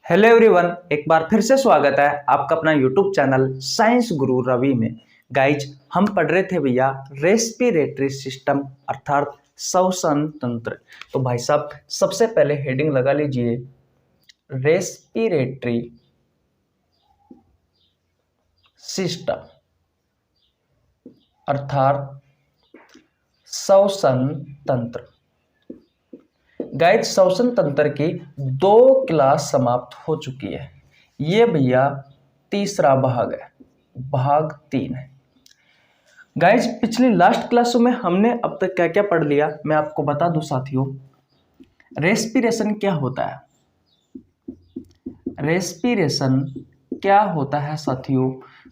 Hello everyone, एक बार फिर से स्वागत है आपका अपना यूट्यूब चैनल साइंस गुरु रवि में। गाइज, हम पढ़ रहे थे भैया रेस्पिरेटरी सिस्टम अर्थात श्वसन तंत्र। तो भाई साहब, सबसे पहले हेडिंग लगा लीजिए रेस्पिरेटरी सिस्टम अर्थात श्वसन तंत्र। गाइज, श्वसन तंत्र की 2 क्लास समाप्त हो चुकी है। ये भैया तीसरा भाग है, भाग 3 है। गाइज, पिछली लास्ट क्लासों में हमने अब तक क्या क्या पढ़ लिया मैं आपको बता दूं साथियों। रेस्पिरेशन क्या होता है, रेस्पिरेशन क्या होता है साथियों,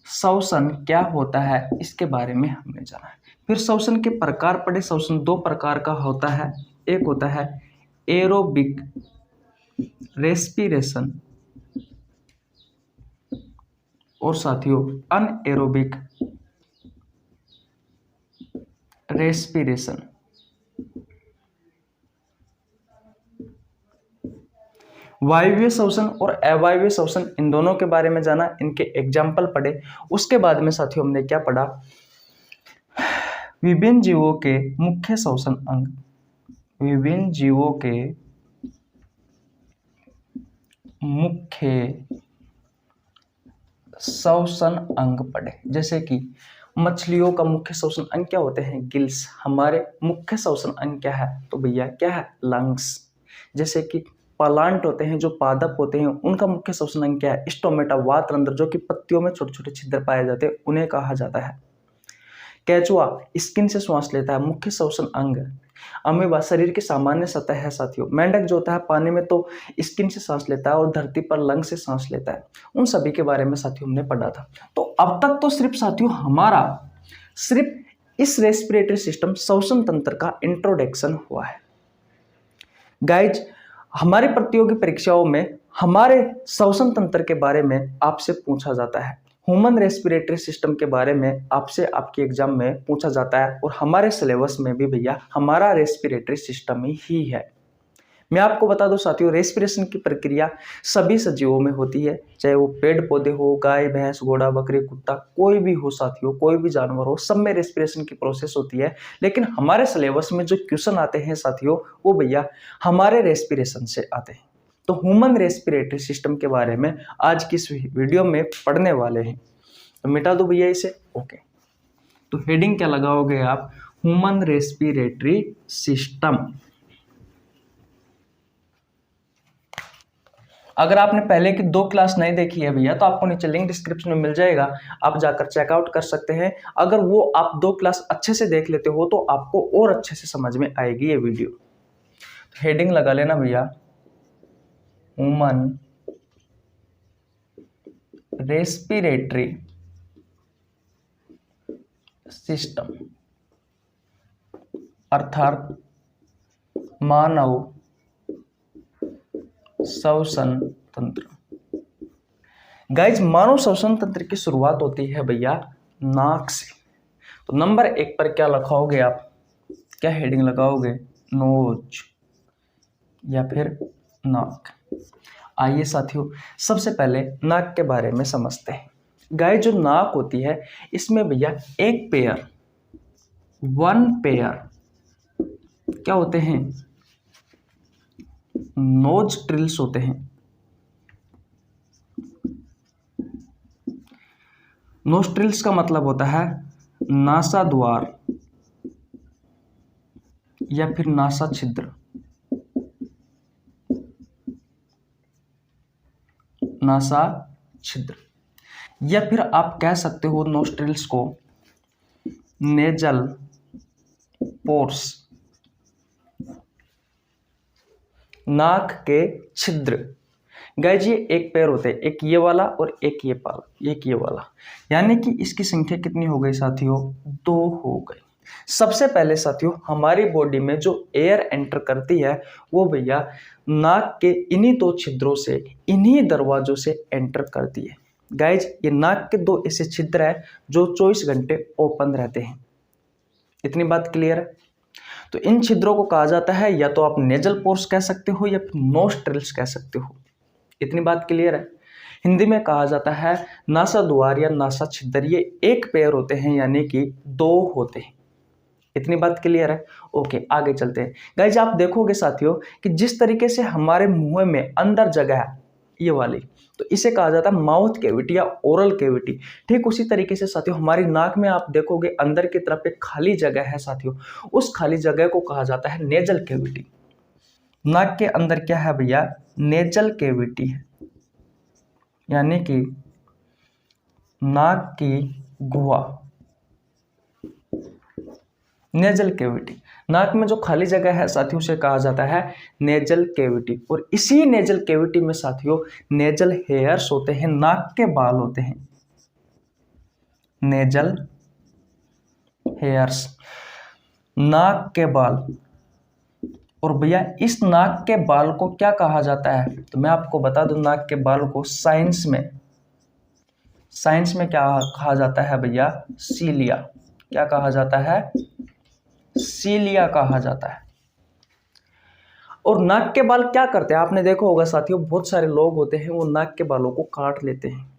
श्वसन क्या होता है, इसके बारे में हमने जाना है। फिर श्वसन के प्रकार पढ़े। श्वसन 2 प्रकार का होता है, एक होता है एरोबिक रेस्पिरेशन और साथियों अनएरोबिक रेस्पिरेशन। वायवीय श्वसन और अवायवीय श्वसन, इन दोनों के बारे में जाना, इनके एग्जाम्पल पढ़े। उसके बाद में साथियों हमने क्या पढ़ा, विभिन्न जीवों के मुख्य श्वसन अंग, विभिन्न जीवों के मुख्य श्वसन अंग पढ़े। जैसे कि मछलियों का मुख्य श्वसन अंग क्या होते हैं, गिल्स। हमारे मुख्य श्वसन अंग क्या है, तो भैया क्या है, लंग्स। जैसे कि प्लांट होते हैं, जो पादप होते हैं, उनका मुख्य श्वसन अंग क्या है, स्टोमेटा, वात रंध्र, जो कि पत्तियों में छोटे छोटे छिद्र पाए जाते हैं, उन्हें कहा जाता है। केचुआ स्किन से श्वास लेता है, मुख्य श्वसन अंग। अमीबा शरीर की सामान्य सतह है साथियों। मेंढक जो होता है पानी में तो स्किन से सांस लेता है और धरती पर लंग से सांस लेता है। उन सभी के बारे में साथियों हमने पढ़ा था। तो अब तक तो सिर्फ साथियों हमारा सिर्फ इस रेस्पिरेटरी सिस्टम श्वसन तंत्र का इंट्रोडक्शन हुआ है। गाइज, हमारी प्रतियोगी परीक्षाओं में हमारे श्वसन तंत्र के बारे में आपसे पूछा जाता है, ह्यूमन रेस्पिरेटरी सिस्टम के बारे में आपसे आपके एग्जाम में पूछा जाता है, और हमारे सिलेबस में भी भैया हमारा रेस्पिरेटरी सिस्टम ही है। मैं आपको बता दूं साथियों, रेस्पिरेशन की प्रक्रिया सभी सजीवों में होती है, चाहे वो पेड़ पौधे हो, गाय भैंस घोड़ा बकरी कुत्ता, कोई भी हो साथियों, कोई भी जानवर हो, सब में रेस्पिरेशन की प्रोसेस होती है। लेकिन हमारे सिलेबस में जो क्वेश्चन आते हैं साथियों, वो भैया हमारे रेस्पिरेशन से आते हैं। तो ह्यूमन रेस्पिरेटरी सिस्टम के बारे में आज की इस वीडियो में पढ़ने वाले हैं। तो मिटा दो भैया इसे, ओके। तो हेडिंग क्या लगाओगे आप, ह्यूमन रेस्पिरेटरी सिस्टम। अगर आपने पहले की 2 क्लास नहीं देखी है भैया, तो आपको नीचे लिंक डिस्क्रिप्शन में मिल जाएगा, आप जाकर चेकआउट कर सकते हैं। अगर वो आप 2 क्लास अच्छे से देख लेते हो तो आपको और अच्छे से समझ में आएगी ये वीडियो। तो हेडिंग लगा लेना भैया, ह्यूमन रेस्पिरेटरी सिस्टम अर्थात मानव श्वसन तंत्र। गाइज, मानव श्वसन तंत्र की शुरुआत होती है भैया नाक से। तो नंबर 1 पर क्या लिखाओगे आप, क्या हेडिंग लगाओगे, नोज या फिर नाक। आइए साथियों, सबसे पहले नाक के बारे में समझते हैं। गाइज, जो नाक होती है इसमें भैया एक पेयर, 1 पेयर क्या होते हैं, नोज ट्रिल्स होते हैं। नोस्ट्रिल्स का मतलब होता है नासा द्वार या फिर नासा छिद्र, नासा छिद्र, या फिर आप कह सकते हो नोस्ट्रिल्स को नेजल पोर्स, नाक के छिद्र। गाइज, ये एक पैर होते हैं, एक ये वाला और एक ये वाला, यानी कि इसकी संख्या कितनी हो गई साथियों, 2 हो गई। सबसे पहले साथियों हमारी बॉडी में जो एयर एंटर करती है वो भैया नाक के इन्हीं 2 छिद्रों से, इन्हीं दरवाजों से एंटर करती है। गाइज, ये नाक के 2 ऐसे छिद्र है जो 24 घंटे ओपन रहते हैं। इतनी बात क्लियर है। तो इन छिद्रों को कहा जाता है, या तो आप नेजल पोर्स कह सकते हो या फिर नोस्ट्रिल्स कह सकते हो। इतनी बात क्लियर है। हिंदी में कहा जाता है नासा द्वार या नासा छिद्र, ये एक पेयर होते हैं यानी कि 2 होते हैं। इतनी बात क्लियर है। ओके, आगे चलते हैं। गाइज आप देखोगे साथियों कि जिस तरीके से हमारे मुंह में अंदर जगह है ये वाली, तो इसे कहा जाता है माउथ कैविटी या ओरल कैविटी। ठीक उसी तरीके से साथियों हमारी नाक में आप देखोगे अंदर की तरफ एक खाली जगह है साथियों, उस खाली जगह को कहा जाता है नेजल कैविटी। नाक के अंदर क्या है भैया? नेजल कैविटी है, यानी कि नाक की गुहा, नेजल कैविटी। नाक में जो खाली जगह है साथियों उसे कहा जाता है नेजल कैविटी। और इसी नेजल कैविटी में साथियों नेजल हेयर्स होते हैं, नाक के बाल होते हैं, नेजल हेयर्स, नाक के बाल। और भैया इस नाक के बाल को क्या कहा जाता है? तो मैं आपको बता दूं, नाक के बाल को साइंस में क्या कहा जाता है भैया? सीलिया। क्या कहा जाता है? सीलिया कहा जाता है। और नाक के बाल क्या करते हैं? आपने देखा होगा साथियों, बहुत सारे लोग होते हैं वो नाक के बालों को काट लेते हैं।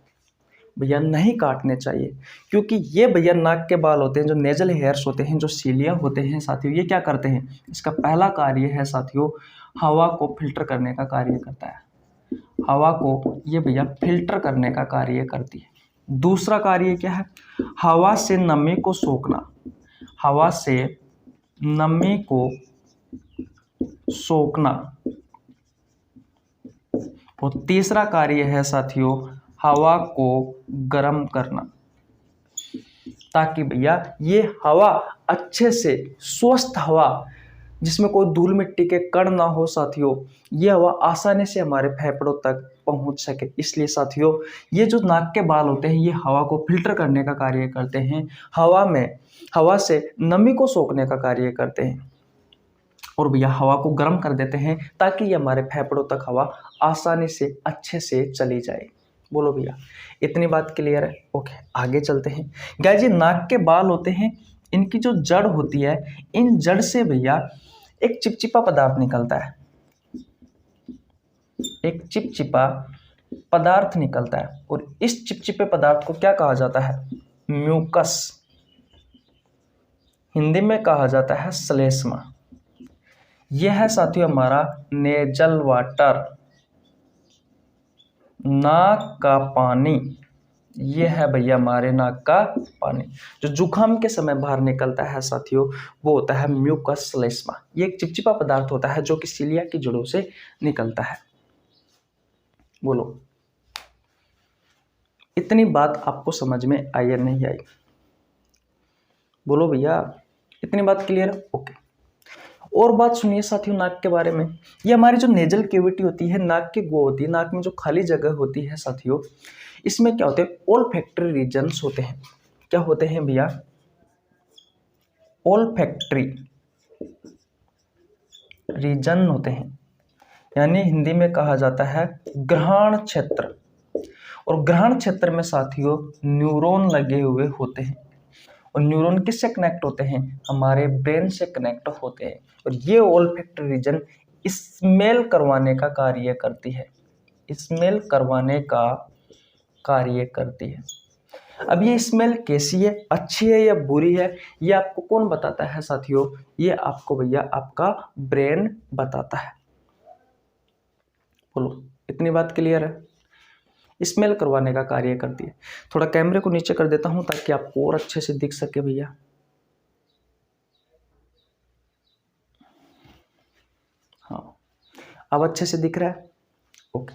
भैया नहीं काटने चाहिए, क्योंकि ये भैया नाक के बाल होते हैं, जो नेजल हेयर्स होते हैं, जो सीलिया होते हैं साथियों, ये क्या करते हैं? इसका पहला कार्य है साथियों हवा को फिल्टर करने का कार्य करता है। हवा को ये भैया फिल्टर करने का कार्य करती है। दूसरा कार्य क्या है? हवा से नमी को सोखना, हवा से नमी को सोखना। और तीसरा कार्य है साथियों हवा को गर्म करना, ताकि भैया ये हवा अच्छे से स्वस्थ हवा, जिसमें कोई धूल मिट्टी के कण ना हो साथियों, ये हवा आसानी से हमारे फेफड़ों तक पहुंच सके। इसलिए साथियों ये जो नाक के बाल होते हैं ये हवा को फिल्टर करने का कार्य करते हैं, हवा से नमी को सोखने का कार्य करते हैं, और भैया हवा को गर्म कर देते हैं ताकि ये हमारे फेफड़ों तक हवा आसानी से अच्छे से चली जाए। बोलो भैया, इतनी बात क्लियर है? ओके, आगे चलते हैं। गाइस ये नाक के बाल होते हैं, इनकी जो जड़ होती है, इन जड़ से भैया एक चिपचिपा पदार्थ निकलता है, एक चिपचिपा पदार्थ निकलता है। और इस चिपचिपे पदार्थ को क्या कहा जाता है? म्यूकस। हिंदी में कहा जाता है श्लेष्मा। यह है साथियों हमारा नेजल वाटर, नाक का पानी। यह है भैया हमारे नाक का पानी, जो जुकाम के समय बाहर निकलता है साथियों, वो होता है म्यूकस श्लेष्मा। ये एक चिपचिपा पदार्थ होता है जो कि सीलिया की जड़ों से निकलता है। बोलो, इतनी बात आपको समझ में आई या नहीं आई? बोलो भैया, इतनी बात क्लियर है? ओके, और बात सुनिए साथियों नाक के बारे में। ये हमारी जो नेजल कैविटी होती है, नाक की गुहा होती है, नाक में जो खाली जगह होती है साथियों, इसमें क्या होते हैं? ओल्फैक्टरी रीजन्स होते हैं। क्या होते हैं भैया? ओल्फैक्टरी रीजन होते हैं, यानी हिंदी में कहा जाता है ग्रहण क्षेत्र। और ग्रहण क्षेत्र में साथियों न्यूरॉन लगे हुए होते हैं, और न्यूरॉन किससे कनेक्ट होते हैं? हमारे ब्रेन से कनेक्ट होते हैं। और ये ओल्फैक्टरी रीजन स्मेल करवाने का कार्य करती है, स्मेल करवाने का कार्य करती है। अब ये स्मेल कैसी है, अच्छी है या बुरी है, ये आपको कौन बताता है साथियों? ये आपको भैया आपका ब्रेन बताता है। बोलो, इतनी बात क्लियर है? स्मेल करवाने का कार्य करती है। थोड़ा कैमरे को नीचे कर देता हूं ताकि आपको और अच्छे से दिख सके भैया। हाँ, अब अच्छे से दिख रहा है? ओके,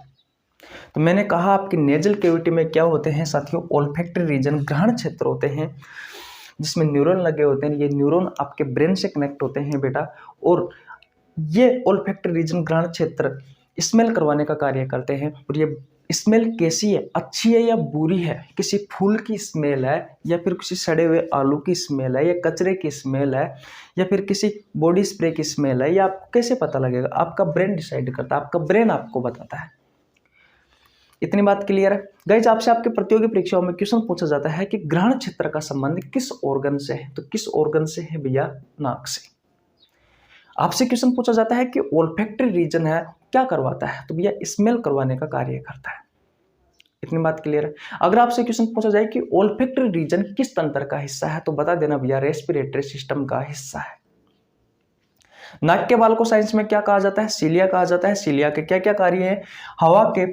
तो मैंने कहा आपकी नेजल कैविटी में क्या होते हैं साथियों? ओल्फैक्टरी रीजन, ग्रहण क्षेत्र होते हैं, जिसमें न्यूरॉन लगे होते हैं। ये न्यूरॉन आपके ब्रेन से कनेक्ट होते हैं बेटा, और ये ओल्फैक्टरी रीजन, ग्रहण क्षेत्र स्मेल करवाने का कार्य करते हैं। और ये स्मेल कैसी है, अच्छी है या बुरी है? किसी फूल की स्मेल है, या फिर किसी सड़े हुए आलू की स्मेल है, या कचरे की स्मेल है, या फिर किसी बॉडी स्प्रे की स्मेल है, या आपको कैसे पता लगेगा? आपका ब्रेन डिसाइड करता है, आपका ब्रेन आपको बताता है। इतनी बात क्लियर है? गाइस आपसे आपके प्रतियोगी परीक्षाओं में क्वेश्चन पूछा जाता है कि ग्रहण क्षेत्र का संबंध किस ऑर्गन से है? तो किस ऑर्गन से है भैया? नाक से। आपसे क्वेश्चन पूछा जाता है कि ओल्फैक्टरी रीजन है, क्या करवाता है? तो भैया स्मेल करवाने का कार्य करता है। इतनी बात क्लियर है। अगर आपसे क्वेश्चन पूछा जाए कि ओल्फैक्टरी रीजन किस तंत्र का हिस्सा है, तो बता देना भैया रेस्पिरेटरी सिस्टम का हिस्सा है। नाक के बाल को साइंस में क्या कहा जाता है? सीलिया कहा जाता है। सीलिया के क्या क्या कार्य है? हवा के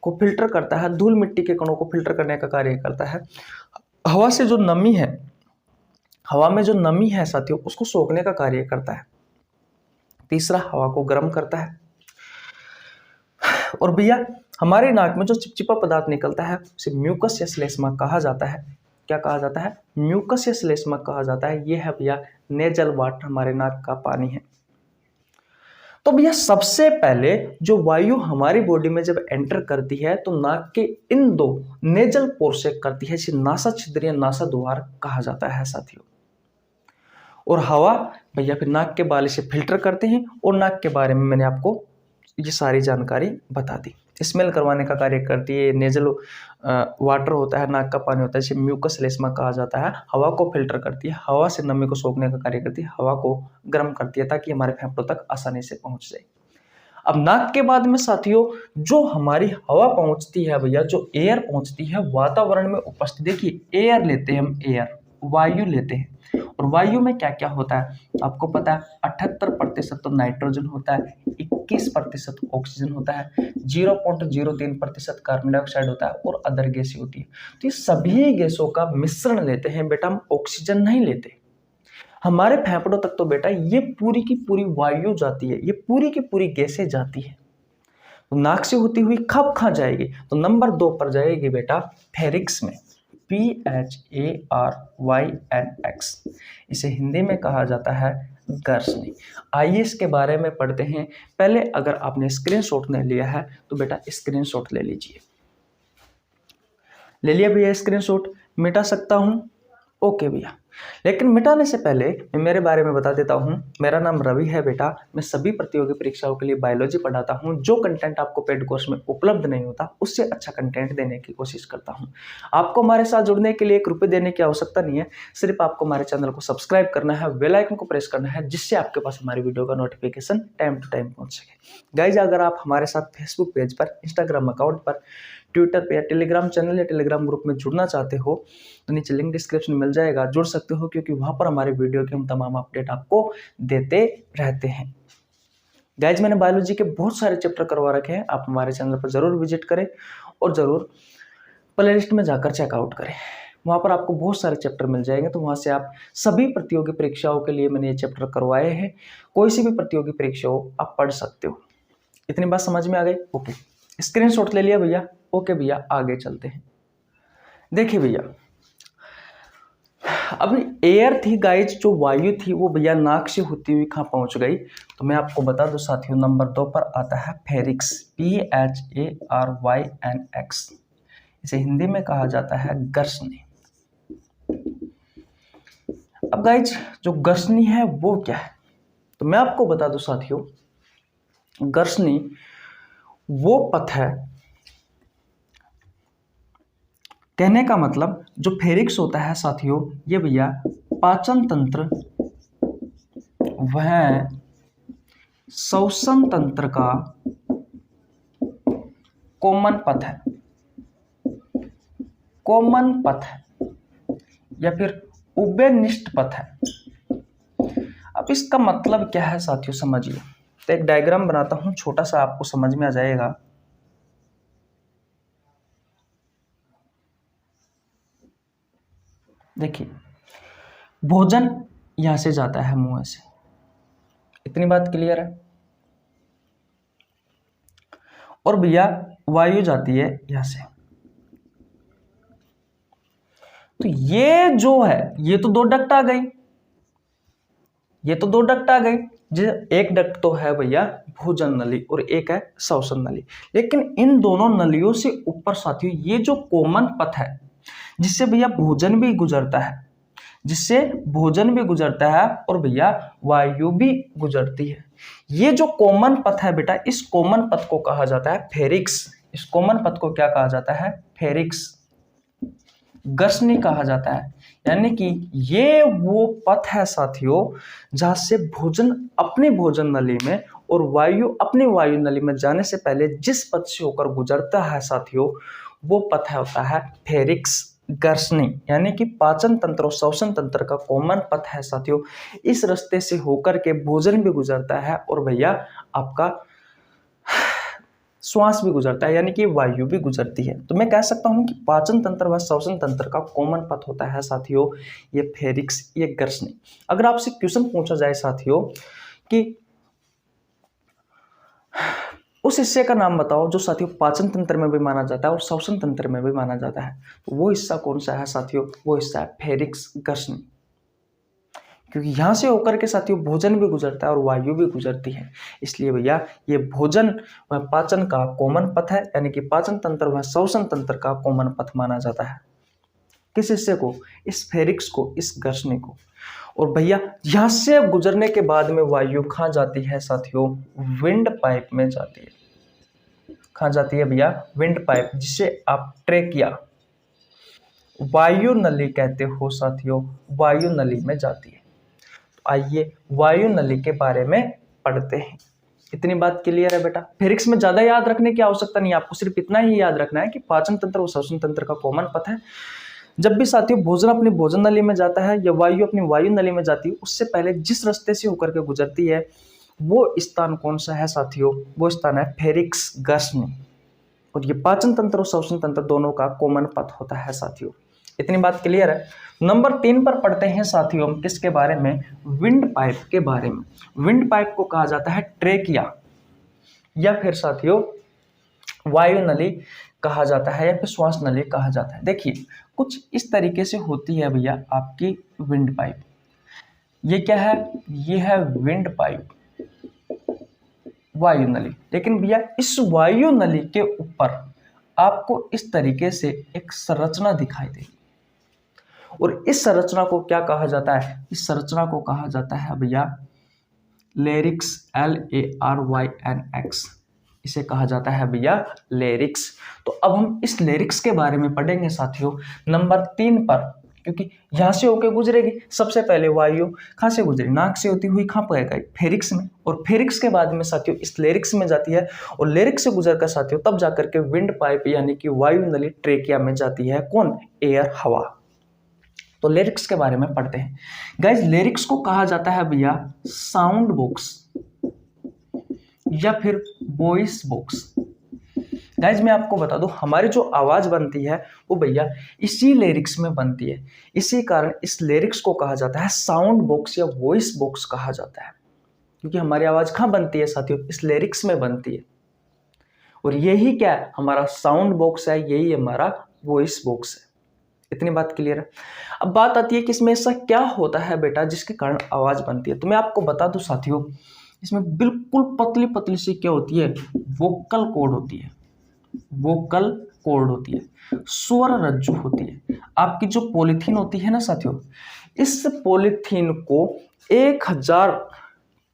को फिल्टर करता है, धूल मिट्टी के कणों को फिल्टर करने का कार्य करता है। हवा से जो नमी है, हवा में जो नमी है साथियों, उसको सोखने का कार्य करता है। तीसरा, हवा को गर्म करता है। और भैया हमारे नाक में जो चिपचिपा पदार्थ निकलता है उसे म्यूकस या श्लेष्मा कहा जाता है। क्या कहा जाता है? म्यूकस या श्लेष्मा कहा जाता है। यह है भैया नेजल वाटर, हमारे नाक का पानी है। तो भैया सबसे पहले जो वायु हमारी बॉडी में जब एंटर करती है तो नाक के इन दो नेजल पोर से करती है, इसे नासा छिद्र या नासा द्वार कहा जाता है साथियों। और हवा भैया फिर नाक के बाल से फिल्टर करते हैं। और नाक के बारे में मैंने आपको ये सारी जानकारी बता दी। स्मेल करवाने का कार्य करती है, नेजल वाटर होता है, नाक का पानी होता है, इसे म्यूकस श्लेष्मा कहा जाता है। हवा को फिल्टर करती है, हवा से नमी को सोखने का कार्य करती है, हवा को गर्म करती है ताकि हमारे फेफड़ों तक आसानी से पहुंच जाए। अब नाक के बाद में साथियों जो हमारी हवा पहुंचती है भैया, जो एयर पहुंचती है वातावरण में उपस्थित, देखिए एयर लेते हैं हम, एयर वायु लेते हैं। और वायु में क्या क्या होता है आपको पता है? 78% तो नाइट्रोजन होता है, 21% ऑक्सीजन होता है, 0.03% कार्बन डाइऑक्साइड होता है और अदर गैसें होती है। तो ये सभी गैसों का मिश्रण लेते हैं बेटा, हम ऑक्सीजन नहीं लेते। हमारे फेफड़ों तक तो बेटा ये पूरी की पूरी वायु जाती है, ये पूरी की पूरी गैसें जाती है। तो नाक से होती हुई कब कहाँ जाएगी? तो नंबर 2 पर जाएगी बेटा फेरिक्स में, PHARYNX। इसे हिंदी में कहा जाता है गर्सनी। आइए इसके बारे में पढ़ते हैं। पहले अगर आपने स्क्रीनशॉट नहीं लिया है तो बेटा स्क्रीनशॉट ले लीजिए। ले लिया भैया स्क्रीनशॉट? मिटा सकता हूं? ओके भैया। लेकिन मिटाने से पहले मैं मेरे बारे में बता देता हूं। मेरा नाम रवि है बेटा। मैं सभी प्रतियोगी परीक्षाओं के लिए बायोलॉजी पढ़ाता हूं। जो कंटेंट आपको पेड कोर्स में उपलब्ध नहीं होता उससे अच्छा कंटेंट देने की कोशिश करता हूं। आपको हमारे साथ जुड़ने के लिए ₹1 देने की आवश्यकता नहीं है। सिर्फ आपको हमारे चैनल को सब्सक्राइब करना है, बेल आइकन को प्रेस करना है, जिससे आपके पास हमारी वीडियो का नोटिफिकेशन टाइम टू टाइम पहुंच सके। गाइज अगर आप हमारे साथ फेसबुक पेज पर, इंस्टाग्राम अकाउंट पर, ट्विटर पे या टेलीग्राम चैनल या टेलीग्राम ग्रुप में जुड़ना चाहते हो तो नीचे लिंक डिस्क्रिप्शन में मिल जाएगा, जुड़ सकते हो, क्योंकि वहां पर हमारे वीडियो के हम तमाम अपडेट आपको देते रहते हैं। गाइज मैंने बायोलॉजी के बहुत सारे चैप्टर करवा रखे हैं, आप हमारे चैनल पर जरूर विजिट करें और जरूर प्लेलिस्ट में जाकर चेकआउट करें। वहाँ पर आपको बहुत सारे चैप्टर मिल जाएंगे, तो वहाँ से आप सभी प्रतियोगी परीक्षाओं के लिए मैंने ये चैप्टर करवाए हैं। कोई सी भी प्रतियोगी परीक्षा हो आप पढ़ सकते हो। इतनी बात समझ में आ गई? ओके, स्क्रीनशॉट ले लिया भैया? ओके भैया, आगे चलते हैं। देखिए भैया अभी एयर थी गाइज, जो वायु थी वो भैया नाक से होती हुई कहाँ पहुंच गई? तो मैं आपको बता दूं साथियों, नंबर 2 पर आता है फेरिक्स, PHARYNX। इसे हिंदी में कहा जाता है गर्सनी। अब गाइज जो गर्सनी है वो क्या है? तो मैं आपको बता दूं साथियों, गर्सनी वो पथ है, कहने का मतलब जो फेरिक्स होता है साथियों, ये भैया पाचन तंत्र वह श्वसन तंत्र का कॉमन पथ है, कॉमन पथ है या फिर उभयनिष्ठ पथ है। अब इसका मतलब क्या है साथियों समझिए। तो एक डायग्राम बनाता हूं छोटा सा, आपको समझ में आ जाएगा। देखिए भोजन यहां से जाता है मुंह से, इतनी बात क्लियर है। और भैया वायु जाती है यहां से। तो ये जो है ये तो 2 डक्ट आ गई, ये तो 2 डक्ट आ गई। एक डक्ट तो है भैया भोजन नली और एक है श्वसन नली। लेकिन इन दोनों नलियों से ऊपर साथियों ये जो कॉमन पथ है जिससे भैया भोजन भी गुजरता है, जिससे भोजन भी गुजरता है और भैया वायु भी गुजरती है, ये जो कॉमन पथ है बेटा, इस कॉमन पथ को कहा जाता है फेरिक्स। इस कॉमन पथ को क्या कहा जाता है? फेरिक्स, गर्सनी कहा जाता है। यानी कि ये वो पथ है साथियों जहां से भोजन अपने भोजन नली में और वायु अपनी वायु नली में जाने से पहले जिस पथ से होकर गुजरता है साथियों, वो पथ होता है फेरिक्स गर्सनी, यानी कि पाचन तंत्र और श्वसन तंत्र का कॉमन पथ है साथियों। इस रास्ते से होकर के भोजन भी गुजरता है और भैया आपका श्वास भी गुजरता है, यानी कि वायु भी गुजरती है। तो मैं कह सकता हूं कि पाचन तंत्र व श्वसन तंत्र का कॉमन पथ होता है साथियों ये फेरिक्स, ये गर्सनी। अगर आपसे क्वेश्चन पूछा जाए साथियों कि उस हिस्से का नाम बताओ जो साथियों पाचन तंत्र में भी माना जाता है और श्वसन तंत्र में भी माना जाता है, तो वो हिस्सा कौन सा है साथियों? वो हिस्सा है फेरिक्स गर्सनी, क्योंकि यहां से होकर के साथियों भोजन भी गुजरता है और वायु भी गुजरती है। इसलिए भैया ये भोजन व पाचन का कॉमन पथ है, यानी कि पाचन तंत्र व श्वसन तंत्र का कॉमन पथ माना जाता है। किस हिस्से को? इस फेरिक्स को, इस गर्सनी को। और भैया यहां से गुजरने के बाद में वायु कहां जाती है साथियों? विंड पाइप में जाती है। कहां जाती है भैया? विंड पाइप, जिसे आप ट्रेकिया, वायु नली कहते हो साथियों, वायु नली में जाती है। तो आइए वायु नली के बारे में पढ़ते हैं। इतनी बात क्लियर है बेटा? फेरिक्स में ज्यादा याद रखने की आवश्यकता नहीं है, आपको सिर्फ इतना ही याद रखना है कि पाचन तंत्र और श्वसन तंत्र का कॉमन पथ है। जब भी साथियों भोजन अपनी भोजन नली में जाता है या वायु अपनी वायु नली में जाती है, उससे पहले जिस रास्ते से होकर के गुजरती है वो स्थान कौन सा है साथियों? वो स्थान है फेरिक्स गर्सनी। और ये पाचन तंत्र और श्वसन तंत्र दोनों का कॉमन पथ होता है साथियों। इतनी बात क्लियर है? नंबर 3 पर पढ़ते हैं साथियों हम किसके बारे में? विंड पाइप के बारे में। विंड पाइप को कहा जाता है ट्रेकिया या फिर साथियों वायु नली कहा जाता है या फिर श्वास नली कहा जाता है। देखिए कुछ इस तरीके से होती है भैया आपकी विंड पाइप। ये क्या है? ये है विंड पाइप, वायु नली। लेकिन भैया इस वायु नली के ऊपर आपको इस तरीके से एक संरचना दिखाई देगी और इस संरचना को क्या कहा जाता है? इस संरचना को कहा जाता है भैया लेरिक्स, LARYNX। इसे कहा जाता है भैया लेरिक्स। तो अब हम इस लेरिक्स के बारे में पढ़ेंगे साथियों नंबर 3 पर, क्योंकि यहां से होके गुजरेगी। सबसे पहले वायु कहां से गुजरी? नाक से होती हुई कहां पर गई? फेरिक्स में। और फेरिक्स के बाद में साथियों इस लेरिक्स में जाती है और लेरिक्स से गुजर कर साथियों तब जाकर के विंड पाइप यानी कि वायु नली ट्रेकिया में जाती है। कौन? एयर, हवा। तो लेरिक्स के बारे में पढ़ते हैं गाइज। लेरिक्स को कहा जाता है भैया साउंड बॉक्स या फिर वॉइस बॉक्स। गाइज मैं आपको बता दूं हमारी जो आवाज बनती है वो भैया इसी लेरिक्स में बनती है। इसी कारण इस लेरिक्स को कहा जाता है साउंड बॉक्स या वॉइस बॉक्स कहा जाता है, क्योंकि हमारी आवाज कहाँ बनती है साथियों? इस लेरिक्स में बनती है। और यही क्या है? हमारा साउंड बॉक्स है, यही हमारा वॉइस बॉक्स है। इतनी बात क्लियर है? अब बात आती है कि इसमें ऐसा क्या होता है बेटा जिसके कारण आवाज बनती है। तो मैं आपको बता दूं साथियों इसमें बिल्कुल पतली पतली सी क्या होती है? वोकल कॉर्ड होती है। वोकल कॉर्ड होती है, स्वर रज्जु होती है। आपकी जो पॉलीथीन होती है ना साथियों, इस पॉलीथीन को 1000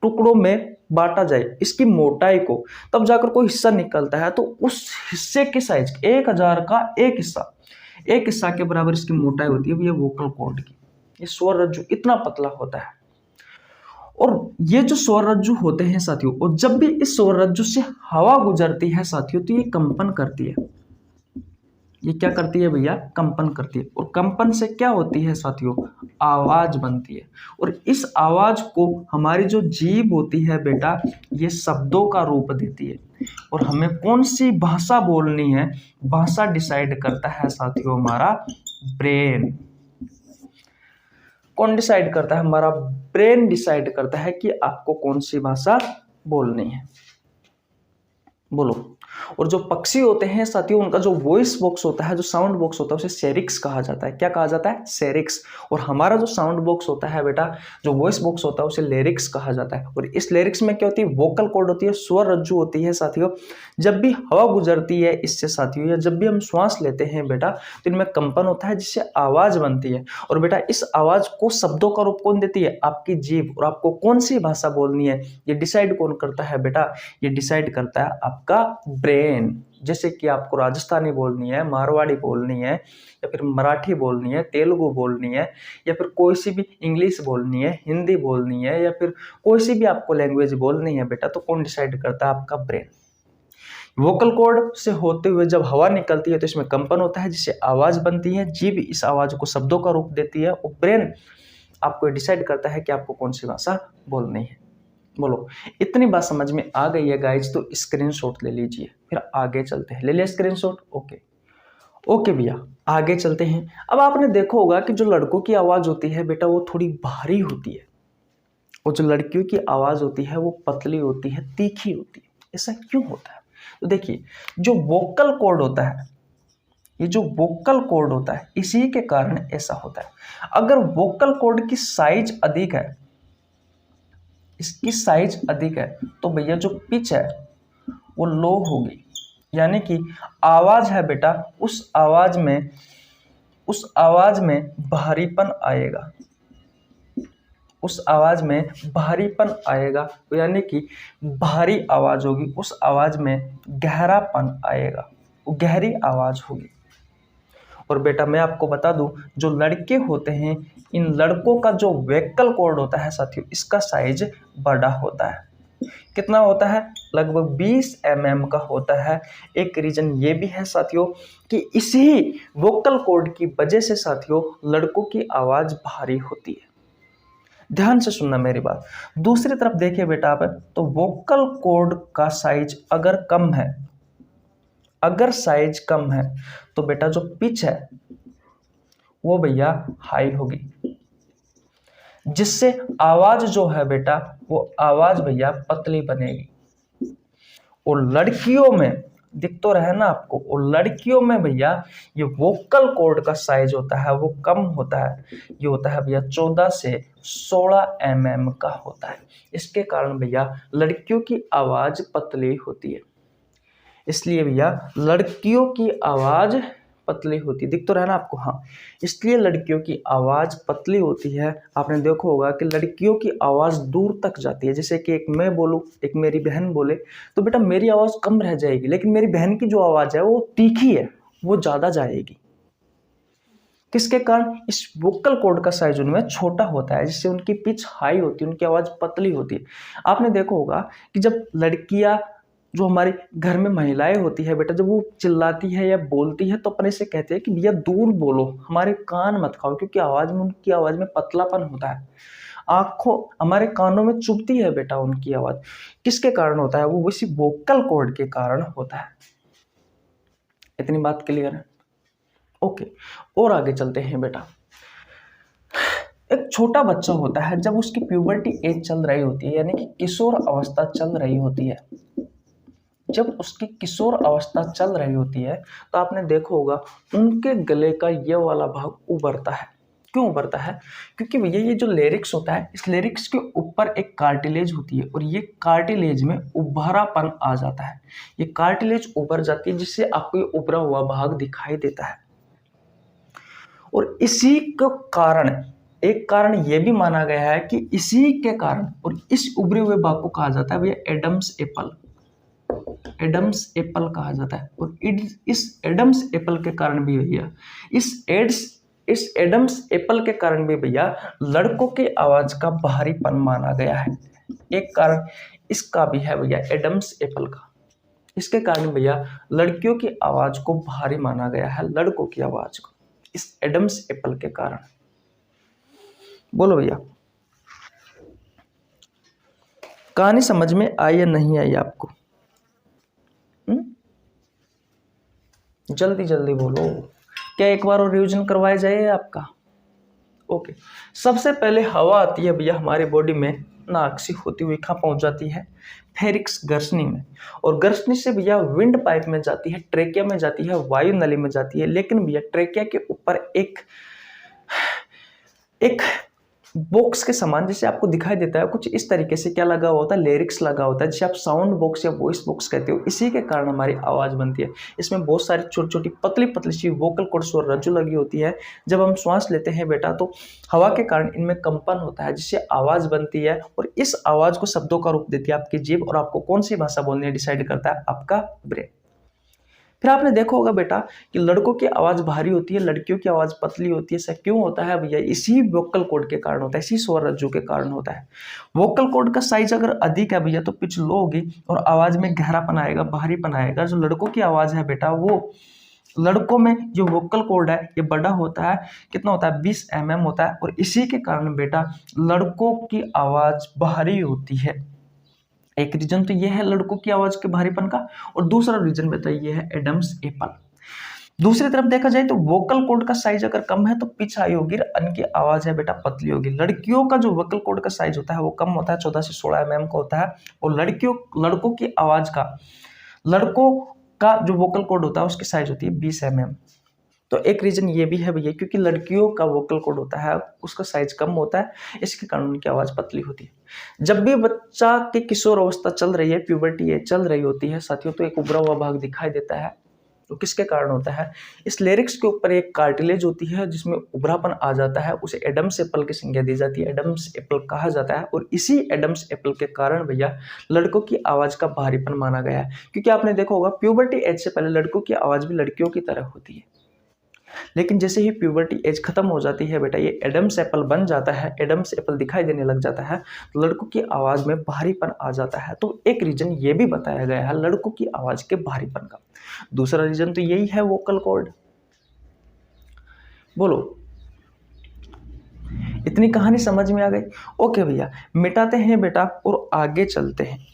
टुकड़ों में बांटा जाए इसकी मोटाई को, तब जाकर कोई हिस्सा निकलता है। तो उस हिस्से की साइज 1000 का एक हिस्सा के बराबर इसकी मोटाई होती है ये वोकल कॉर्ड की। ये स्वर रज्जु इतना पतला होता है। और ये जो स्वर रज्जु होते हैं साथियों, और जब भी इस स्वर रज्जु से हवा गुजरती है साथियों तो ये कंपन करती है। ये क्या करती है भैया? कंपन करती है। और कंपन से क्या होती है साथियों? आवाज बनती है। और इस आवाज को हमारी जो जीभ होती है बेटा ये शब्दों का रूप देती है। और हमें कौन सी भाषा बोलनी है, भाषा डिसाइड करता है साथियों हमारा ब्रेन। कौन डिसाइड करता है? हमारा ब्रेन डिसाइड करता है कि आपको कौन सी भाषा बोलनी है। बोलो। और जो पक्षी होते हैं साथियों उनका जो वॉइस बॉक्स होता है, जो साउंड बॉक्स होता है उसे सेरिक्स कहा जाता है। क्या कहा जाता है? सेरिक्स। और हमारा जो साउंड बॉक्स होता है बेटा, जो वॉइस बॉक्स होता है उसे लेरिक्स कहा जाता है। और इस लेरिक्स में क्या होती है? वोकल कॉर्ड होती है, स्वर रज्जु होती है साथियों। जब भी हवा गुजरती है इससे साथियों, या जब भी हम श्वास लेते हैं बेटा तो इनमें कंपन होता है जिससे आवाज बनती है। और बेटा इस आवाज को शब्दों का रूप कौन देती है? आपकी जीभ। और आपको कौन सी भाषा बोलनी है ये डिसाइड कौन करता है बेटा? ये डिसाइड करता है आपका ब्रेन। जैसे कि आपको राजस्थानी बोलनी है, मारवाड़ी बोलनी है, या फिर मराठी बोलनी है, तेलुगु बोलनी है, या फिर कोई सी भी इंग्लिश बोलनी है, हिंदी बोलनी है, या फिर कोई सी भी आपको लैंग्वेज बोलनी है बेटा, तो कौन डिसाइड करता है? आपका ब्रेन। वोकल कॉर्ड से होते हुए जब हवा निकलती है तो इसमें कंपन होता है जिससे आवाज बनती है। जीभ इस आवाज को शब्दों का रूप देती है और ब्रेन आपको डिसाइड करता है कि आपको कौन सी भाषा बोलनी है। बोलो, इतनी बात समझ में आ गई है गाइज? तो स्क्रीनशॉट ले लीजिए, फिर आगे चलते हैं। ले लिया स्क्रीनशॉट? ओके भैया, आगे चलते हैं। अब आपने देखा होगा कि जो लड़कों की आवाज होती है बेटा वो थोड़ी भारी होती है, और जो लड़कियों की आवाज होती है वो पतली होती है, तीखी होती है। ऐसा क्यों होता है? तो देखिए, जो वोकल कॉर्ड होता है, ये जो वोकल कॉर्ड होता है, इसी के कारण ऐसा होता है। अगर वोकल कॉर्ड की साइज अधिक है, इसकी साइज अधिक है, तो भैया जो पिच है वो लो होगी, यानी कि आवाज है बेटा, उस आवाज में भारीपन आएगा, उस आवाज में भारीपन आएगा, यानी कि भारी आवाज होगी, उस आवाज में गहरापन आएगा, वो गहरी आवाज होगी। और बेटा मैं आपको बता दूं, जो लड़के होते हैं, इन लड़कों का जो वोकल कॉर्ड होता है साथियों, इसका साइज बड़ा होता है। कितना होता है? लगभग 20 mm का होता है। एक रीजन ये भी है साथियों कि इसी वोकल कॉर्ड की वजह से साथियों लड़कों की आवाज भारी होती है। ध्यान से सुनना मेरी बात। दूसरी तरफ देखिए बेटा आप, तो वोकल कॉर्ड का साइज अगर कम है, अगर साइज कम है, तो बेटा जो पिच है वो भैया हाई होगी, जिससे आवाज जो है बेटा वो आवाज भैया पतली बनेगी। और लड़कियों में दिख तो रहे ना आपको, और लड़कियों में भैया ये वोकल कॉर्ड का साइज होता है वो कम होता है, ये होता है भैया 14 से 16 mm का होता है। इसके कारण भैया लड़कियों की आवाज पतली होती है, इसलिए भैया लड़कियों की आवाज पतली होती है। दिख तो रहा ना आपको? हाँ, इसलिए लड़कियों की आवाज पतली होती है। आपने देखा होगा कि लड़कियों की आवाज दूर तक जाती है, जैसे कि एक मैं बोलूं, एक मेरी बहन बोले, तो बेटा मेरी आवाज कम रह जाएगी, लेकिन मेरी बहन की जो आवाज है वो तीखी है, वो ज्यादा जाएगी। किसके कारण? इस वोकल कॉर्ड का साइज उनमें छोटा होता है, जिससे उनकी पिच हाई होती है, उनकी आवाज पतली होती है। आपने देखा होगा कि जब लड़कियां, जो हमारे घर में महिलाएं होती है बेटा, जब वो चिल्लाती है या बोलती है तो अपने से कहते हैं कि भैया दूर बोलो, हमारे कान मत खाओ, क्योंकि आवाज में, उनकी आवाज में पतलापन होता है, आंखों हमारे कानों में चुभती है बेटा उनकी आवाज। किसके कारण होता है? वो उसी वोकल कॉर्ड के कारण होता है। इतनी बात क्लियर है? ओके, और आगे चलते हैं बेटा। एक छोटा बच्चा होता है, जब उसकी प्यूबर्टी एज चल रही होती है, यानी कि किशोर अवस्था चल रही होती है, जब उसकी किशोर अवस्था चल रही होती है तो आपने देखा होगा उनके गले का ये वाला भाग उभरता है। क्यों उभरता है? क्योंकि भैया ये जो लेरिक्स होता है, इस लेरिक्स के ऊपर एक कार्टिलेज होती है, और ये कार्टिलेज में उभरापन आ जाता है, ये कार्टिलेज उभर जाती है, जिससे आपको ये उभरा हुआ भाग दिखाई देता है। और इसी के कारण, एक कारण यह भी माना गया है कि इसी के कारण, और इस उभरे हुए भाग को कहा जाता है भैया एडम्स एप्पल, एडम्स एप्पल कहा जाता है। और इस एडम्स एप्पल के कारण भी भैया, इस एडम्स एप्पल के कारण भी भैया लड़कों की आवाज का भारीपन माना गया है। एक कारण इसका भी है भैया, एडम्स एप्पल का, इसके कारण भैया लड़कियों की आवाज को भारी माना गया है, लड़कों की आवाज को, इस एडम्स एप्पल के कारण। बोलो भैया, कहानी समझ में आई या नहीं आई आपको? जल्दी जल्दी बोलो, क्या एक बार और रिवीजन करवाया जाए आपका? ओके, सबसे पहले हवा आती है भैया हमारी बॉडी में, नाक से होती हुई कहाँ पहुंच जाती है? फेरिक्स गर्सनी में, और गर्सनी से भैया विंड पाइप में जाती है, ट्रेकिया में जाती है, वायु नली में जाती है। लेकिन भैया ट्रेकिया के ऊपर एक बॉक्स के समान, जैसे आपको दिखाई देता है कुछ इस तरीके से, क्या लगा हुआ होता है? लेरिक्स लगा होता है, जिसे आप साउंड बॉक्स या वॉइस बॉक्स कहते हो। इसी के कारण हमारी आवाज बनती है। इसमें बहुत सारी छोटी छोटी पतली पतली सी वोकल कॉर्ड्स और रज्जु लगी होती है। जब हम श्वास लेते हैं बेटा तो हवा के कारण इनमें कंपन होता है, जिससे आवाज बनती है, और इस आवाज को शब्दों का रूप देती है आपकी जीभ, और आपको कौन सी भाषा बोलनी है डिसाइड करता है आपका ब्रेन। फिर आपने देखा होगा बेटा कि लड़कों की आवाज भारी होती है, लड़कियों की आवाज पतली होती है। ऐसा क्यों होता है भैया? इसी वोकल कॉर्ड के कारण होता है, इसी स्वर रज्जु के कारण होता है। वोकल कॉर्ड का साइज अगर अधिक है भैया तो पिच लो होगी और आवाज में गहरापन आएगा, भारीपन आएगा। जो लड़कों की आवाज है बेटा, वो लड़कों में जो वोकल कॉर्ड है ये बड़ा होता है, कितना होता है? 20 mm होता है। और इसी के कारण बेटा लड़कों की आवाज भारी होती है। एक रीजन तो ये है लड़कों की आवाज के भारीपन का, और दूसरा रीजन बेटा ये है एडम्स एप्पल। दूसरी तरफ देखा जाए तो वोकल कॉर्ड का साइज अगर कम है तो पिच हाई होगी, उनकी आवाज है बेटा पतली होगी। लड़कियों का जो वोकल कॉर्ड का साइज होता है वो कम होता है, 14 से 16 mm का होता है। और लड़कों की आवाज का, लड़कों का जो वोकल कॉर्ड होता है उसकी साइज होती है 20 mm। तो एक रीजन ये भी है भैया, क्योंकि लड़कियों का वोकल कॉर्ड होता है उसका साइज कम होता है, इसके कारण उनकी आवाज पतली होती है। जब भी बच्चा की किशोर अवस्था चल रही है, प्यूबर्टी है चल रही होती है साथियों, तो एक उभरा हुआ भाग दिखाई देता है। तो किसके कारण होता है? इस लेरिक्स के ऊपर एक कार्टिलेज होती है जिसमें उभरापन आ जाता है, उसे एडम्स एप्पल की संज्ञा दी जाती है, एडम्स एप्पल कहा जाता है। और इसी एडम्स एप्पल के कारण भैया लड़कों की आवाज का भारीपन माना गया है। क्योंकि आपने देखा होगा प्यूबर्टी एज से पहले लड़कों की आवाज भी लड़कियों की तरह होती है, लेकिन जैसे ही प्यूबर्टी एज खत्म हो जाती है बेटा, ये एडम्स एप्पल बन जाता है, एडम्स एप्पल दिखाई देने लग जाता है, तो लड़कों की आवाज में भारीपन आ जाता है। तो एक रीजन ये भी बताया गया है लड़कों की आवाज के भारीपन का। दूसरा रीजन तो यही है वोकल कॉर्ड। बोलो, इतनी कहानी समझ में आ गई? ओके भैया, मिटाते हैं बेटा और आगे चलते हैं।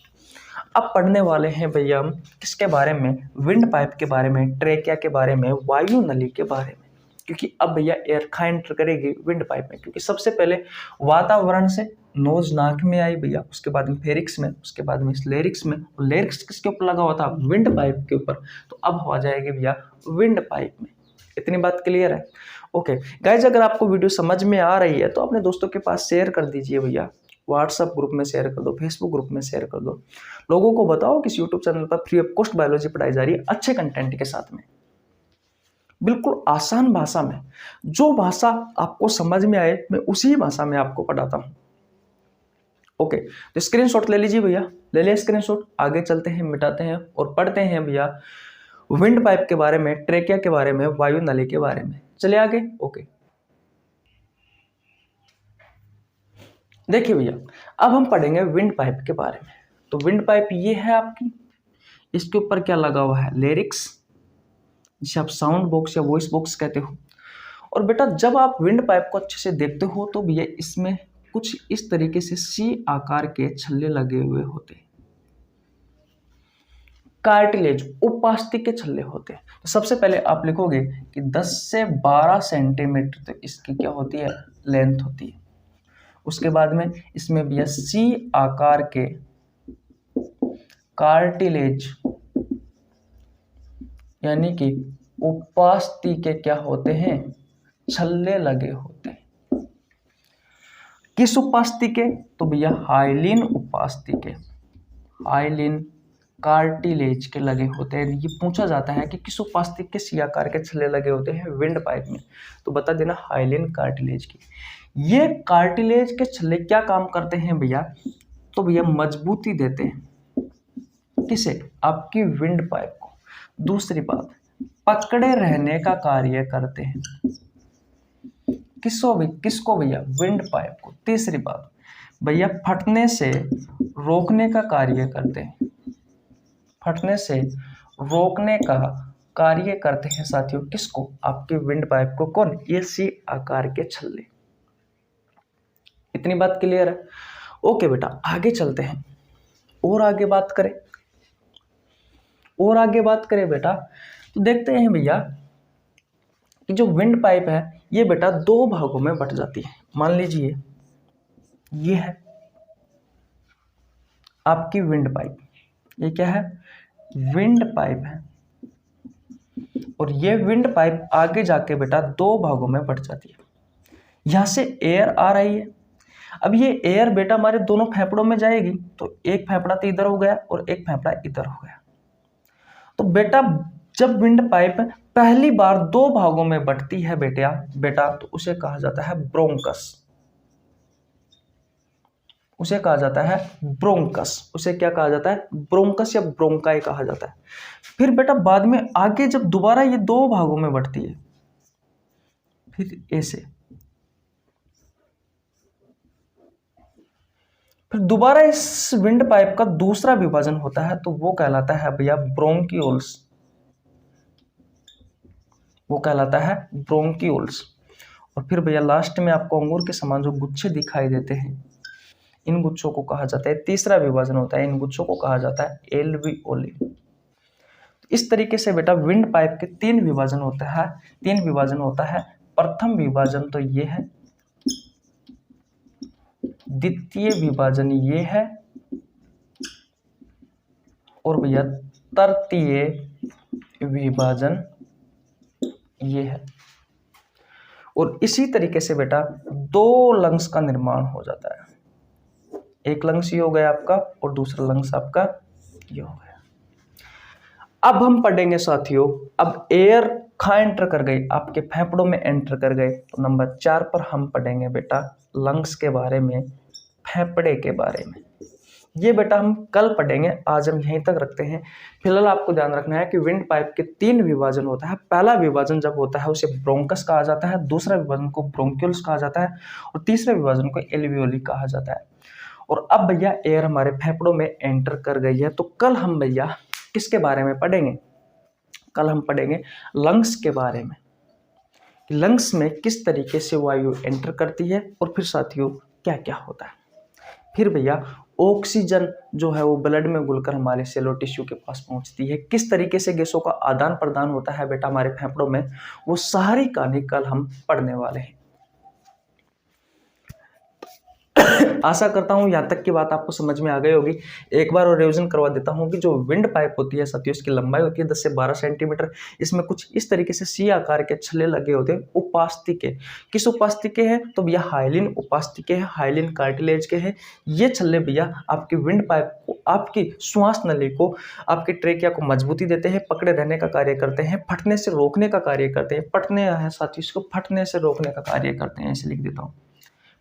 अब पढ़ने वाले हैं भैया हम किसके बारे में? विंड पाइप के बारे में, ट्रेकिया के बारे में, वायु नली के बारे में। क्योंकि अब भैया एयरखा एंटर करेगी विंड पाइप में, क्योंकि सबसे पहले वातावरण से नोज नाक में आई भैया, उसके बाद में फेरिक्स में, उसके बाद में लेरिक्स में। और लेरिक्स किसके ऊपर लगा हुआ था? विंड पाइप के ऊपर। तो अब हवा जाएगी भैया विंड पाइप में। इतनी बात क्लियर है? ओके गाइज, अगर आपको वीडियो समझ में आ रही है तो अपने दोस्तों के पास शेयर कर दीजिए भैया, व्हाट्सएप ग्रुप में शेयर कर दो, फेसबुक ग्रुप में शेयर कर दो। लोगों को बताओ कि इस यूट्यूब चैनल पर फ्री ऑफ कॉस्ट बायोलॉजी पढ़ाई जा रही है, अच्छे कंटेंट के साथ में, बिल्कुल आसान भाषा में। जो भाषा आपको समझ में आए मैं उसी भाषा में आपको पढ़ाता हूं। ओके, तो स्क्रीनशॉट ले लीजिए भैया, ले लिया स्क्रीनशॉट। आगे चलते हैं, मिटाते हैं और पढ़ते हैं भैया विंड पाइप के बारे में, ट्रेकिया के बारे में, वायु नली के बारे में। चलिए आगे। ओके, देखिए भैया, अब हम पढ़ेंगे विंड पाइप के बारे में। तो विंड पाइप ये है आपकी, इसके ऊपर क्या लगा हुआ है? लेरिक्स, जिसे आप साउंड बॉक्स या वॉइस बॉक्स कहते हो। और बेटा जब आप विंड पाइप को अच्छे से देखते हो तो भैया इसमें कुछ इस तरीके से सी आकार के छल्ले लगे हुए होते हैं, कार्टिलेज, उपास्थि के छल्ले होते हैं। तो सबसे पहले आप लिखोगे कि 10 से 12 सेंटीमीटर तो इसकी क्या होती है? लेंथ होती है। उसके बाद में इसमें भैया सी आकार के कार्टिलेज यानी कि उपास्थि के क्या होते हैं? छल्ले लगे होते हैं। किस उपास्थि के? तो भैया हाइलिन उपास्थि के, हाइलिन कार्टिलेज के लगे होते हैं। ये पूछा जाता है कि किस उपास्थि के सी आकार के छल्ले लगे होते हैं विंड पाइप में, तो बता देना हाइलिन कार्टिलेज की। ये कार्टिलेज के छल्ले क्या काम करते हैं भैया? तो भैया मजबूती देते हैं, किसे? आपकी विंड पाइप को। दूसरी बात, पकड़े रहने का कार्य करते हैं। किसको भैया? विंड पाइप को। तीसरी बात भैया, फटने से रोकने का कार्य करते हैं, फटने से रोकने का कार्य करते हैं साथियों। किसको? आपके विंड पाइप को। कौन? ये सी आकार के छल्ले। इतनी बात क्लियर है? ओके बेटा, आगे चलते हैं और आगे बात करें, और आगे बात करें बेटा, तो देखते हैं भैया कि जो विंड पाइप है ये बेटा दो भागों में बट जाती है। मान लीजिए ये है आपकी विंड पाइप, ये क्या है? विंड पाइप है। और ये विंड पाइप आगे जाके बेटा दो भागों में बट जाती है। यहां से एयर आ रही है, अब ये एयर बेटा हमारे दोनों फेफड़ों में जाएगी, तो एक फेफड़ा तो इधर हो गया और एक फेफड़ा इधर हो गया। तो बेटा जब विंड पाइप पहली बार दो भागों में बंटती है बेटा तो उसे कहा जाता है ब्रोंकस। उसे कहा जाता है ब्रोंकस। उसे क्या कहा जाता है? ब्रोंकस या ब्रोंकाई कहा जाता है। फिर बेटा बाद में आगे जब दोबारा ये दो भागों में बढ़ती है, फिर ऐसे, फिर दोबारा इस विंड पाइप का दूसरा विभाजन होता है, तो वो कहलाता है भैया ब्रोंकियोल्स। वो कहलाता है ब्रोंकियोल्स। और फिर भैया लास्ट में आपको अंगूर के समान जो गुच्छे दिखाई देते हैं, इन गुच्छों को कहा जाता है, तीसरा विभाजन होता है, इन गुच्छों को कहा जाता है एल्वियोली। इस तरीके से बेटा विंड पाइप के तीन विभाजन होता है। प्रथम विभाजन तो ये है, द्वितीय विभाजन ये है, और भैया तृतीय विभाजन ये है। और इसी तरीके से बेटा दो लंग्स का निर्माण हो जाता है। एक लंग्स ये हो गया आपका और दूसरा लंग्स आपका ये हो गया। अब हम पढ़ेंगे साथियों, अब एयर कहाँ एंटर कर गई? आपके फेफड़ों में एंटर कर गए। तो नंबर 4 पर हम पढ़ेंगे बेटा लंग्स के बारे में, फेफड़े के बारे में। ये बेटा हम कल पढ़ेंगे, आज हम यहीं तक रखते हैं। फिलहाल आपको ध्यान रखना है कि विंड पाइप के तीन विभाजन होता है। पहला विभाजन जब होता है उसे ब्रोंकस कहा जाता है, दूसरा विभाजन को ब्रोंक्यूल्स कहा जाता है, और तीसरे विभाजन को एल्वियोली कहा जाता है। और अब भैया एयर हमारे फेफड़ों में एंटर कर गई है, तो कल हम भैया किसके बारे में पढ़ेंगे? कल हम पढ़ेंगे लंग्स के बारे में, कि लंग्स में किस तरीके से वायु एंटर करती है और फिर साथियों क्या क्या होता है। फिर भैया ऑक्सीजन जो है वो ब्लड में घुलकर हमारे सेलो टिश्यू के पास पहुंचती है। किस तरीके से गैसों का आदान प्रदान होता है बेटा हमारे फेफड़ों में, वो सारी कहानी कल हम पढ़ने वाले हैं। आशा करता हूं यहां तक की बात आपको समझ में आ गई होगी। एक बार और रिवीजन करवा देता हूं कि जो विंड पाइप होती है साथियों, इसकी लंबाई होती है 10 से 12 सेंटीमीटर। इसमें कुछ इस तरीके से सी आकार के छल्ले लगे होते हैं, उपास्तिके। किस उपास्तिके हैं? तो भैया हाइलिन उपास्तिके हैं, हाइलिन कार्टिलेज के हैं। ये छल्ले भैया आपकी विंड पाइप को, आपकी श्वास नली को, आपके ट्रेकिया को मजबूती देते हैं, पकड़े रहने का कार्य करते हैं, फटने से रोकने का कार्य करते हैं। फटने है साथियों, इसको फटने से रोकने का कार्य करते हैं, ऐसे लिख देता हूँ,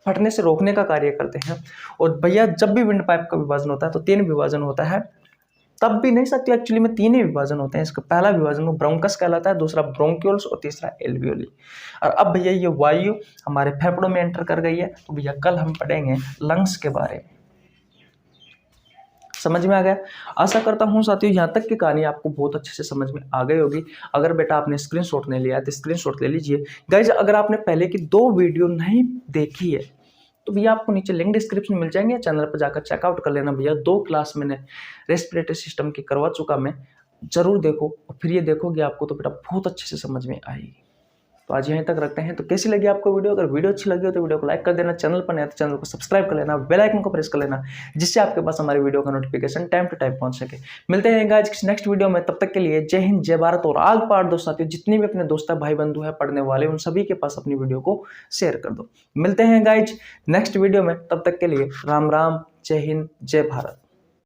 फटने से रोकने का कार्य करते हैं। और भैया जब भी विंड पाइप का विभाजन होता है तो तीन विभाजन होता है। तब भी नहीं साथियों, एक्चुअली में तीन ही विभाजन होते हैं। इसका पहला विभाजन वो ब्रोंकस कहलाता है, दूसरा ब्रोंक्यूल्स और तीसरा एल्वियोली। और अब भैया ये वायु हमारे फेफड़ों में एंटर कर गई है, तो भैया कल हम पढ़ेंगे लंग्स के बारे में। समझ में आ गया? आशा करता हूं साथियों यहाँ तक की कहानी आपको बहुत अच्छे से समझ में आ गई होगी। अगर बेटा आपने स्क्रीनशॉट नहीं लिया है तो स्क्रीनशॉट ले लीजिए। गाइज अगर आपने पहले की 2 वीडियो नहीं देखी है तो भैया आपको नीचे लिंक डिस्क्रिप्शन मिल जाएंगे, चैनल पर जाकर चेकआउट कर लेना। भैया 2 क्लास मैंने रेस्पिरेटरी सिस्टम की करवा चुका, मैं जरूर देखो और फिर ये देखोगे आपको तो बेटा बहुत अच्छे से समझ में आएगी। तो आज यहीं तक रखते हैं। तो कैसी लगी आपको वीडियो? अगर वीडियो अच्छी लगी हो तो वीडियो को लाइक कर देना, चैनल पर नया तो चैनल को सब्सक्राइब कर लेना, बेल आइकन को प्रेस कर लेना, जिससे आपके पास हमारी वीडियो का नोटिफिकेशन टाइम टू टाइम पहुंच सके। मिलते हैं गाइस किसी नेक्स्ट वीडियो में, तब तक के लिए जय हिंद, जय भारत। और आग पार दो साथियों, जितने भी अपने दोस्त भाई बंधु है पढ़ने वाले, उन सभी के पास अपनी वीडियो को शेयर कर दो। मिलते हैं गाइस नेक्स्ट वीडियो में, तब तक के लिए राम राम, जय हिंद, जय भारत।